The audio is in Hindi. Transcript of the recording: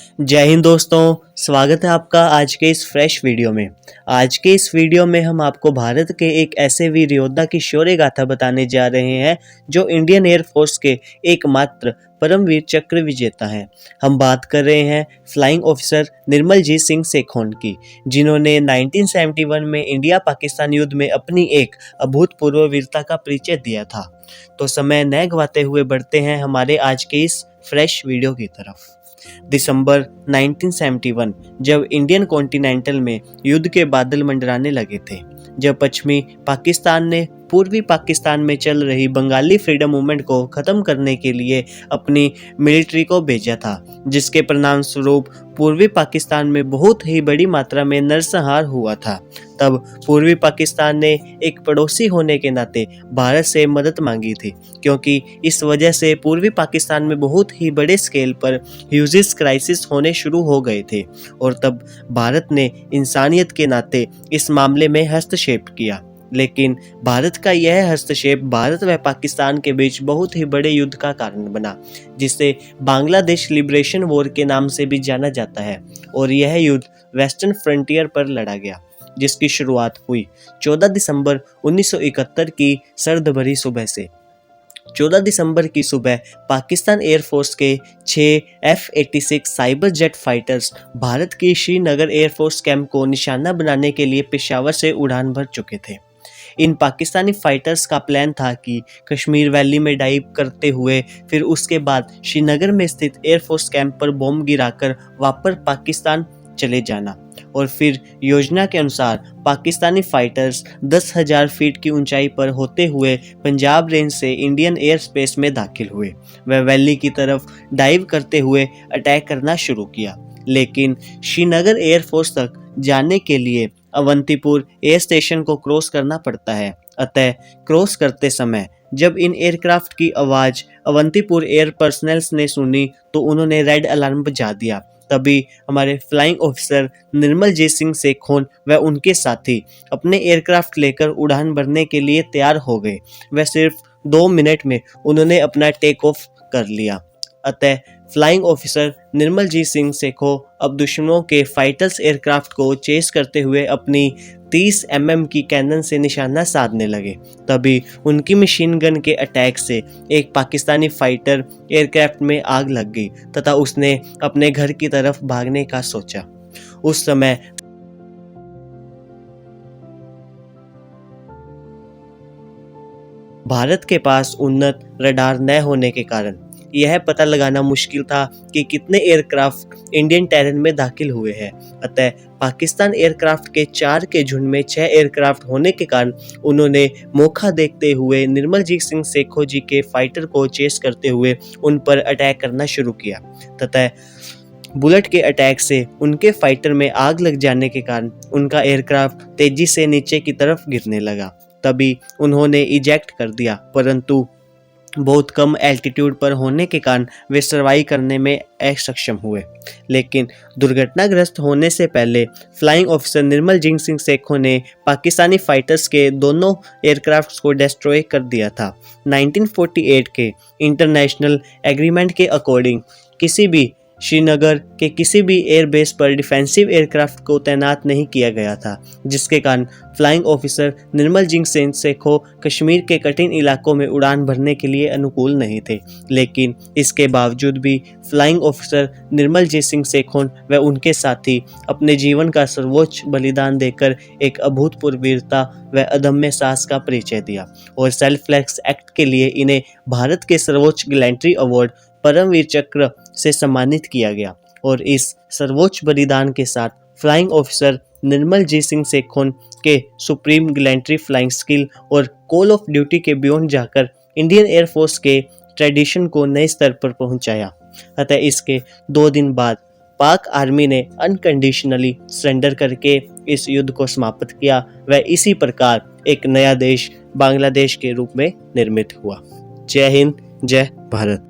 जय हिंद दोस्तों, स्वागत है आपका आज के इस फ्रेश वीडियो में। आज के इस वीडियो में हम आपको भारत के एक ऐसे वीर योद्धा की शौर्य गाथा बताने जा रहे हैं जो इंडियन एयरफोर्स के एकमात्र परमवीर चक्र विजेता हैं। हम बात कर रहे हैं फ्लाइंग ऑफिसर निर्मलजीत सिंह सेखोन की, जिन्होंने 1971 में इंडिया पाकिस्तान युद्ध में अपनी एक अभूतपूर्व वीरता का परिचय दिया था। तो समय न गवाते हुए बढ़ते हैं हमारे आज के इस फ्रेश वीडियो की तरफ। दिसंबर 1971 जब इंडियन कॉन्टिनेंटल में युद्ध के बादल मंडराने लगे थे, जब पश्चिमी पाकिस्तान ने पूर्वी पाकिस्तान में चल रही बंगाली फ्रीडम मूवमेंट को खत्म करने के लिए अपनी मिलिट्री को भेजा था, जिसके परिणाम स्वरूप पूर्वी पाकिस्तान में बहुत ही बड़ी मात्रा में नरसंहार हुआ था। तब पूर्वी पाकिस्तान ने एक पड़ोसी होने के नाते भारत से मदद मांगी थी, क्योंकि इस वजह से पूर्वी पाकिस्तान में बहुत ही बड़े स्केल पर ह्यूजिस क्राइसिस होने शुरू हो गए थे और तब भारत ने इंसानियत के नाते इस मामले में हस्तक्षेप किया। लेकिन भारत का यह हस्तक्षेप भारत व पाकिस्तान के बीच बहुत ही बड़े युद्ध का कारण बना, जिसे बांग्लादेश लिबरेशन वॉर के नाम से भी जाना जाता है। और यह युद्ध वेस्टर्न फ्रंटियर पर लड़ा गया, जिसकी शुरुआत हुई 14 दिसंबर 1971 की सर्द भरी सुबह से। 14 दिसंबर की सुबह पाकिस्तान एयरफोर्स के 6 F-86 cyber jet fighters Bharat की श्रीनगर एयरफोर्स कैंप को निशाना बनाने के लिए पेशावर से उड़ान भर चुके थे। इन पाकिस्तानी फाइटर्स का प्लान था कि कश्मीर वैली में डाइव करते हुए फिर उसके बाद श्रीनगर में स्थित एयरफोर्स कैंप पर बम गिराकर वापस पाकिस्तान चले जाना। और फिर योजना के अनुसार पाकिस्तानी फाइटर्स 10,000 फीट की ऊंचाई पर होते हुए पंजाब रेंज से इंडियन एयर स्पेस में दाखिल हुए। वह वैली की तरफ डाइव करते हुए अटैक करना शुरू किया, लेकिन श्रीनगर एयरफोर्स तक जाने के लिए अवंतीपुर एयर स्टेशन को क्रॉस करना पड़ता है। अतः क्रॉस करते समय जब इन एयरक्राफ्ट की आवाज़ अवंतीपुर एयर पर्सनल्स ने सुनी तो उन्होंने रेड अलार्म बजा दिया। तभी हमारे फ्लाइंग ऑफिसर निर्मलजीत सिंह सेखोन व उनके साथी अपने एयरक्राफ्ट लेकर उड़ान भरने के लिए तैयार हो गए। वह सिर्फ 2 मिनट में उन्होंने अपना टेक ऑफ कर लिया। अतः फ्लाइंग ऑफिसर निर्मलजीत सिंह सेखो अब दुश्मनों के फाइटर्स एयरक्राफ्ट को चेस करते हुए अपनी 30 mm की कैनन से निशाना साधने लगे। तभी उनकी मशीन गन के अटैक से एक पाकिस्तानी फाइटर एयरक्राफ्ट में आग लग गई तथा उसने अपने घर की तरफ भागने का सोचा। उस समय भारत के पास उन्नत रडार न होने के कारण यह पता लगाना मुश्किल था कि कितने एयरक्राफ्ट इंडियन टेरेन में दाखिल हुए हैं। अतः पाकिस्तान एयरक्राफ्ट के 4 के झुंड में 6 एयरक्राफ्ट होने के कारण उन्होंने मौका देखते हुए निर्मलजीत सिंह सेखो जी के फाइटर को चेस करते हुए उन पर अटैक करना शुरू किया तथा बुलेट के अटैक से उनके फाइटर में आग लग जाने के कारण उनका एयरक्राफ्ट तेजी से नीचे की तरफ गिरने लगा। तभी उन्होंने इजेक्ट कर दिया, परंतु बहुत कम एल्टीट्यूड पर होने के कारण वे सर्वाइव करने में असक्षम हुए। लेकिन दुर्घटनाग्रस्त होने से पहले फ्लाइंग ऑफिसर निर्मलजीत सिंह सेखो ने पाकिस्तानी फाइटर्स के दोनों एयरक्राफ्ट्स को डिस्ट्रॉय कर दिया था। 1948 के इंटरनेशनल एग्रीमेंट के अकॉर्डिंग किसी भी श्रीनगर के किसी भी एयरबेस पर डिफेंसिव एयरक्राफ्ट को तैनात नहीं किया गया था, जिसके कारण फ्लाइंग ऑफिसर निर्मलजीत सिंह सेखो कश्मीर के कठिन इलाकों में उड़ान भरने के लिए अनुकूल नहीं थे। लेकिन इसके बावजूद भी फ्लाइंग ऑफिसर निर्मलजीत सिंह सेखोन व उनके साथी अपने जीवन का सर्वोच्च बलिदान देकर एक अभूतपूर्व वीरता व अदम्य साहस का परिचय दिया और सेल्फ फ्लैग्स एक्ट के लिए इन्हें भारत के सर्वोच्च गैलेंट्री अवार्ड परमवीर चक्र से सम्मानित किया गया। और इस सर्वोच्च बलिदान के साथ फ्लाइंग ऑफिसर निर्मलजीत सिंह सेखोन के सुप्रीम गैलेंट्री फ्लाइंग स्किल और कॉल ऑफ ड्यूटी के बियॉन्ड जाकर इंडियन एयरफोर्स के ट्रेडिशन को नए स्तर पर पहुंचाया। अतः इसके 2 दिन बाद पाक आर्मी ने अनकंडीशनली सरेंडर करके इस युद्ध को समाप्त किया व इसी प्रकार एक नया देश बांग्लादेश के रूप में निर्मित हुआ। जय हिंद, जय भारत।